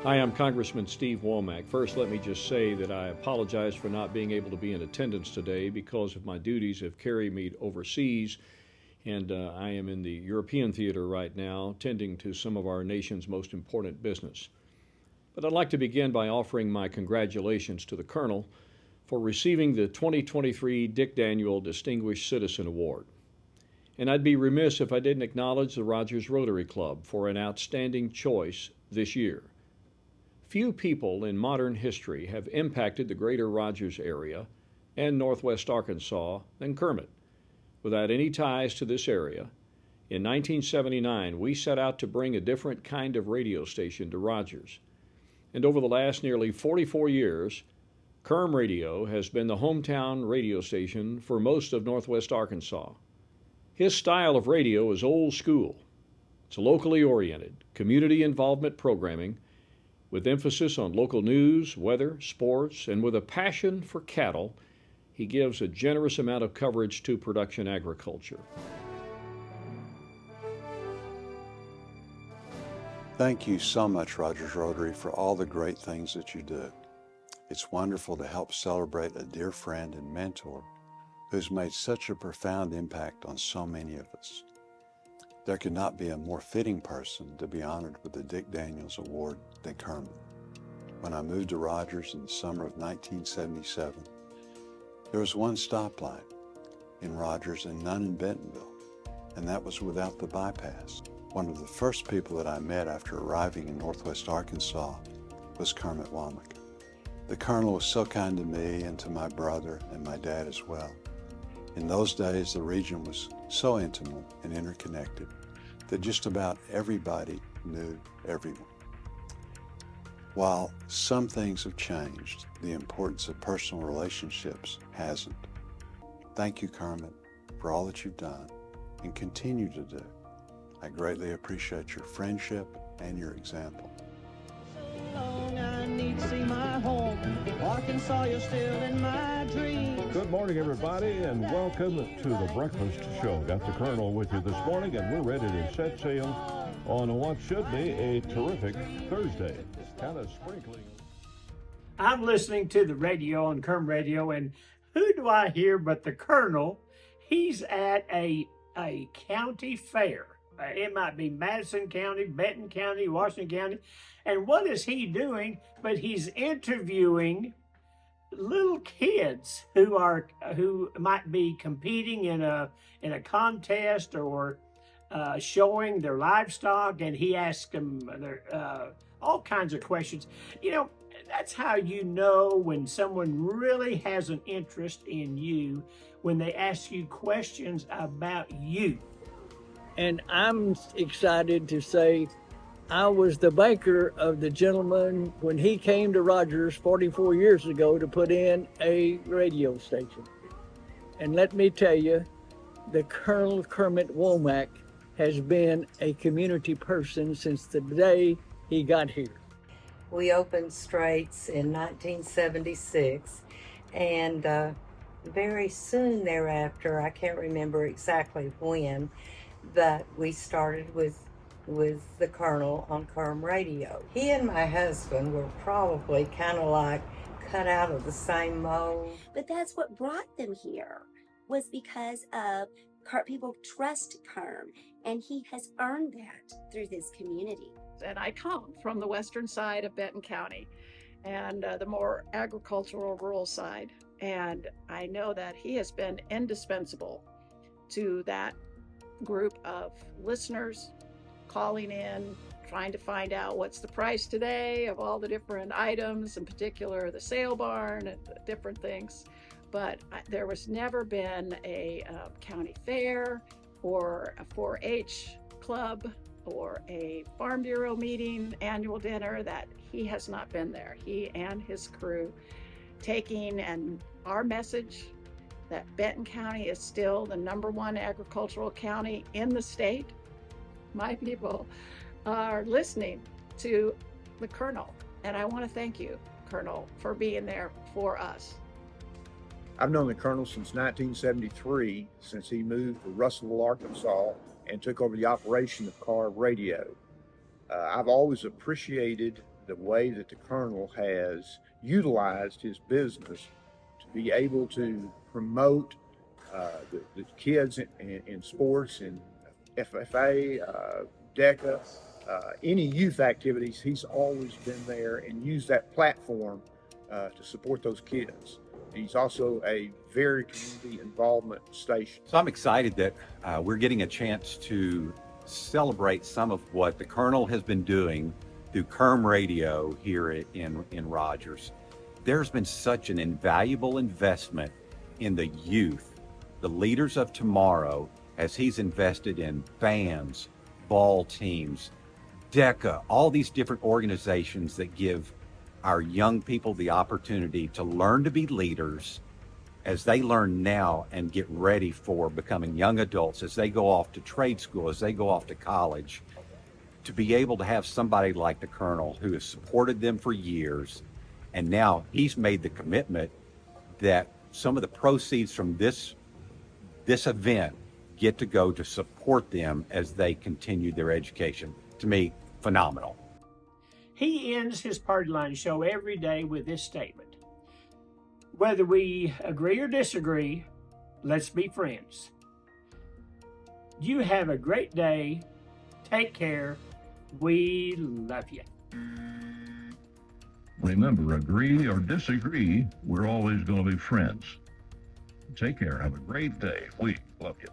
Hi, I'm Congressman Steve Womack. First, let me just say that I apologize for not being able to be in attendance today because of my duties have carried me overseas, and I am in the European theater right now, tending to some of our nation's most important business. But I'd like to begin by offering my congratulations to the Colonel for receiving the 2023 Dick Daniel Distinguished Citizen Award. And I'd be remiss if I didn't acknowledge the Rogers Rotary Club for an outstanding choice this year. Few people in modern history have impacted the greater Rogers area and northwest Arkansas than Kermit. Without any ties to this area, in 1979 we set out to bring a different kind of radio station to Rogers. And over the last nearly 44 years, Kerm Radio has been the hometown radio station for most of northwest Arkansas. His style of radio is old school. It's locally oriented, community involvement programming with emphasis on local news, weather, sports, and with a passion for cattle. He gives a generous amount of coverage to production agriculture. Thank you so much, Rogers Rotary, for all the great things that you do. It's wonderful to help celebrate a dear friend and mentor who's made such a profound impact on so many of us. There could not be a more fitting person to be honored with the Dick Daniels Award than Kermit. When I moved to Rogers in the summer of 1977, there was one stoplight in Rogers and none in Bentonville, and that was without the bypass. One of the first people that I met after arriving in northwest Arkansas was Kermit Womack. The Colonel was so kind to me and to my brother and my dad as well. In those days, the region was so intimate and interconnected that just about everybody knew everyone. While some things have changed, the importance of personal relationships hasn't. Thank you, Kermit, for all that you've done and continue to do. I greatly appreciate your friendship and your example. Arkansas, you're still in my dreams. Good morning, everybody, and welcome to the Breakfast Show. Got the Colonel with you this morning, and we're ready to set sail on what should be a terrific Thursday. Kind of sprinkling. I'm listening to the radio on Kerm Radio, and who do I hear but the Colonel? He's at a county fair. It might be Madison County, Benton County, Washington County. And what is he doing? But he's interviewing little kids who might be competing in a contest or showing their livestock, and he asks them all kinds of questions. You know, that's how you know when someone really has an interest in you, when they ask you questions about you. And I'm excited to say I was the banker of the gentleman when he came to Rogers 44 years ago to put in a radio station. And let me tell you, the Colonel Kermit Womack has been a community person since the day he got here. We opened Straits in 1976, and very soon thereafter, I can't remember exactly when, but we started with the Colonel on Kerm Radio. He and my husband were probably kind of like cut out of the same mold. But that's what brought them here, was because of people trust Kerm, and he has earned that through this community. And I come from the western side of Benton County and the more agricultural rural side. And I know that he has been indispensable to that group of listeners calling in, trying to find out what's the price today of all the different items, in particular the sale barn and different things. But there was never been a county fair or a 4-H club or a Farm Bureau meeting, annual dinner, that he has not been there. He and his crew taking and our message that Benton County is still the #1 agricultural county in the state. My people are listening to the Colonel, and I want to thank you, Colonel, for being there for us. I've known the Colonel since 1973, since he moved to Russellville, Arkansas, and took over the operation of Car Radio. I've always appreciated the way that the Colonel has utilized his business to be able to promote the kids in sports, in FFA, DECA, any youth activities. He's always been there and used that platform to support those kids. He's also a very community involvement station. So I'm excited that we're getting a chance to celebrate some of what the Colonel has been doing through KERM Radio here in Rogers. There's been such an invaluable investment in the youth, the leaders of tomorrow, as he's invested in bands, ball teams, DECA, all these different organizations that give our young people the opportunity to learn to be leaders as they learn now and get ready for becoming young adults, as they go off to trade school, as they go off to college, to be able to have somebody like the Colonel who has supported them for years. And now he's made the commitment that some of the proceeds from this event get to go to support them as they continue their education. To me, phenomenal. He ends his Party Line show every day with this statement: whether we agree or disagree, let's be friends. You have a great day. Take care. We love you. Remember, agree or disagree, we're always going to be friends. Take care. Have a great day. We love you.